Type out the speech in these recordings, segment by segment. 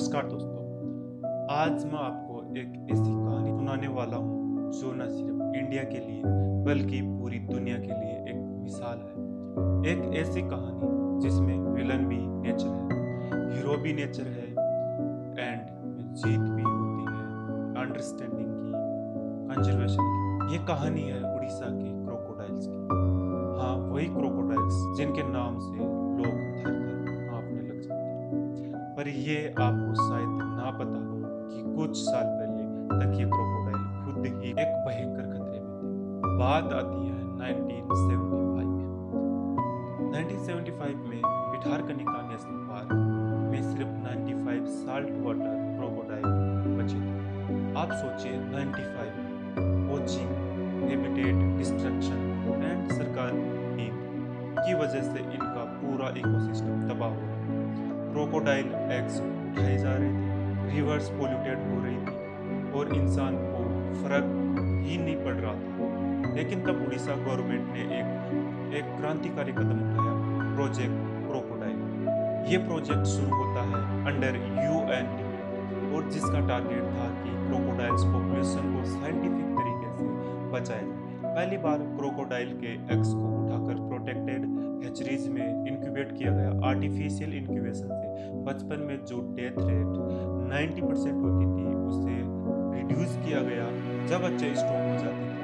नमस्कार दोस्तों। आज मैं आपको एक ऐसी कहानी सुनाने वाला हूँ जो न सिर्फ इंडिया के लिए बल्कि पूरी दुनिया के लिए एक मिसाल है। एक ऐसी कहानी जिसमें विलन भी नेचर है, हीरो भी नेचर है एंड जीत भी होती है अंडरस्टैंडिंग की, कंजर्वेशन की। ये कहानी है उड़ीसा के क्रोकोडाइल्स की। हाँ, वही क्रोकोडाइल्स जिनके नाम से लोग थर थर कांपने लग जाते हैं। पर ये आपको शायद ना पता हो कि कुछ साल पहले तक ये क्रोकोडाइल खुद ही एक भयंकर खतरे में थे। बात आती है 1975 में। 1975 में भिटारकनिका नेशनल पार्क में सिर्फ 95 साल्ट वाटर क्रोकोडाइल बचे थे। आप सोचिए 95 पोचिंग, हैबिटेट डिस्ट्रक्शन एंड सरकार नींद की वजह से इनका पूरा इकोसिस्टम तबाह हो रहा था। क्रोकोडाइल एग्स उठाए जा रहे थे, रिवर्स पोल्यूटेड हो रही थी और इंसान को फर्क ही नहीं पड़ रहा था। लेकिन तब उड़ीसा गवर्नमेंट ने एक क्रांतिकारी कदम उठाया, प्रोजेक्ट क्रोकोडाइल। ये प्रोजेक्ट शुरू होता है अंडर यूएन और जिसका टारगेट था कि क्रोकोडाइल्स पॉपुलेशन को साइंटिफिक तरीके से बचाया जाए। पहली बार क्रोकोडाइल के एग्स को उठाकर प्रोटेक्टेड हैचरीज में इंक्यूबेट किया गया। आर्टिफिशियल इंक्यूबेशन से बचपन में जो डेथ रेट 90% होती थी उसे रिड्यूस किया गया। जब बच्चे स्ट्रॉन्ग हो जाते थे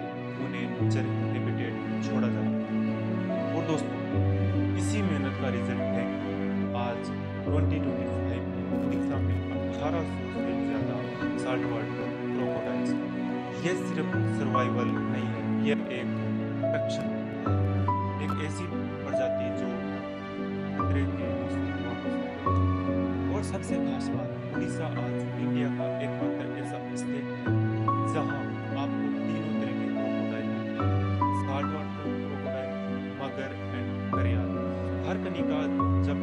उन्हें नेचर हैबिटेट छोड़ा जाता था। और दोस्तों, इसी मेहनत का रिजल्ट है कि आज 2025 में उड़ीसा में 1800 से ज्यादा साल्ट वाटर क्रोकोडाइल्स। ये सिर्फ सर्वाइवल नहीं है, ये एक प्रोटेक्शन है, एक ऐसी प्रजाति जो खतरे के से वापस आई। और सबसे खास बात, उड़ीसा आज इंडिया का एकमात्र ऐसा स्टेट है जहां आपको तीनों तरह के क्रोकोडाइल मिलते हैं। साल्ट वाटर क्रोकोडाइल, मगर एंड घड़ियाल। भिटारकनिका जब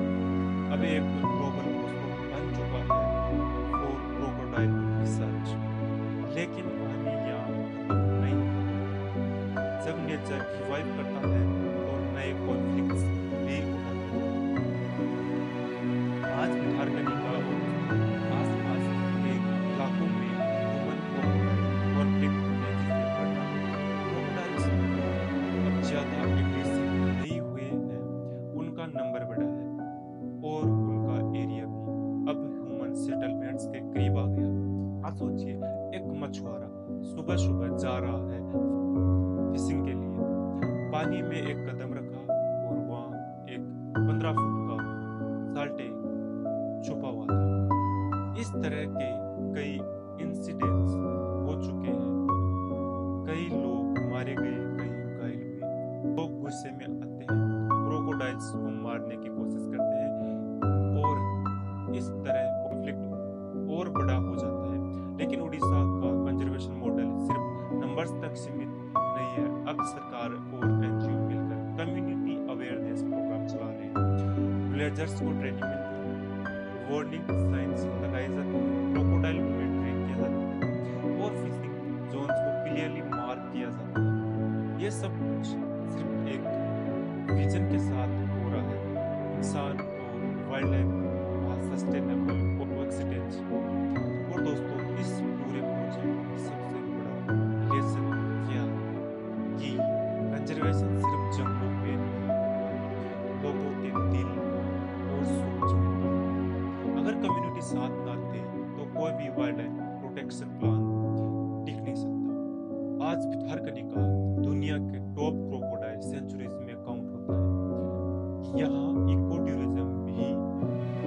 अब एक ग्लोबल हॉटस्पॉट बन चुका है फॉर क्रोकोडाइल रिसर्च। लेकिन कहानी यहाँ खत्म नहीं होती। जब नेचर रिवाइव करता है तो नए कॉन्फ्लिक्ट्स भी उठते हैं। आज भिटारकनिका और आसपास के इलाकों में ह्यूमन क्रोकोडाइल कॉन्फ्लिक्ट तेजी से बढ़ रहा है। क्रोकोडाइल्स अब ज्यादा एग्रेसिव नहीं हुए हैं, उनका नंबर बढ़ा है और उनका एरिया भी अब ह्यूमन सेटलमेंट्स के करीब आ गया। आप सोचिए, एक मछुआरा सुबह सुबह जा रहा है फिशिंग के लिए, पानी में एक कदम रखा और वहां एक 15 फुट का साल्टे छुपा हुआ था। इस तरह के कई इंसिडेंट्स हो चुके हैं। कई लोग मारे गए, कई घायल हुए। लोग गुस्से में आते हैं, क्रोकोडाइल्स को मारने की कोशिश करते हैं और इस तरह कॉन्फ्लिक्ट और बड़ा हो जाता है। लेकिन उड़ीसा का कंजर्वेशन मॉडल सिर्फ नंबर्स तक सीमित नहीं है। अब सरकार और एनजीओ मिलकर कम्युनिटी अवेयरनेस प्रोग्राम चला रहे हैं। विलेजर्स को ट्रेनिंग मिलती है, वार्निंग साइंस लगाए जाते हैं, क्रोकोडाइल मूवमेंट ट्रेन किया जाता है और फिशिंग जोन्स को क्लियरली मार्क किया जाता है। ये सब कुछ सिर्फ एक विजन के साथ हो रहा है, इंसान और वाइल्ड लाइफ का सस्टेनेबल कोएक्सिस्टेंस। और दोस्तों, इस पूरे प्रोजेक्ट में सबसे बड़ा लेसन क्या है कि कंजर्वेशन सिर्फ जंगलों में नहीं होता, लोगों के दिल और सोच में भी। अगर कम्युनिटी साथ ना दे तो कोई भी वाइल्ड लाइफ प्रोटेक्शन प्लान टिक नहीं सकता। आज भिटारकनिका दुनिया के टॉप क्रोकोडाइल सेंचुरीज में काउंट होता है। यहाँ इको टूरिज्म भी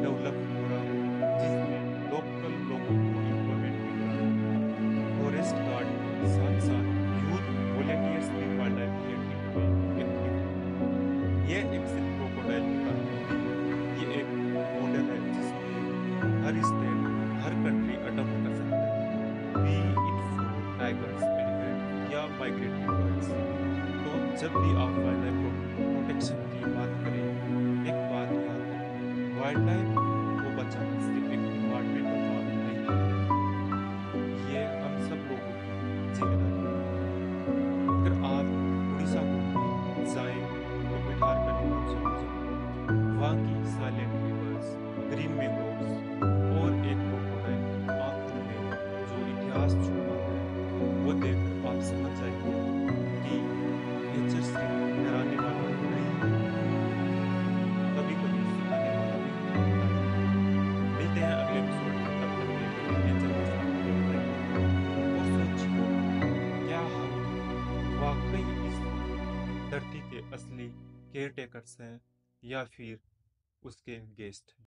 डेवलप हो रहा है जिसमें लोकल लोगों को एम्प्लॉयमेंट मिल रहा है। फॉरेस्ट गार्ड के साथ साथ यूथ वॉलंटियर्स भी वाइल्ड लाइफ प्रोटेक्टिंग में एक्टिव हैं। ये एक सिर्फ क्रोकोडाइल की कहानी नहीं है, ये एक मॉडल है जिसमें हर स्टेट, हर कंट्री अडॉप्ट कर सकता है, B it for tigers, elephant या माइग्रेटरी बर्ड्स। तो जब भी आप वाइल्ड लाइफ प्रोटेक्शन की बात करें, एक बात याद रखें, वाइल्ड लाइफ को बचाना सिर्फ एक डिपार्टमेंट का काम नहीं है, ये हम सब लोगों की जिम्मेदारी है। अगर आप उड़ीसा घूमने जाए तो भिटारकनिका जरूर जाएं। वहाँ की साइलेंट रिवर्स, ग्रीन मैंग्रोव्स और एक के असली केयरटेकर्स हैं या फिर उसके गेस्ट हैं।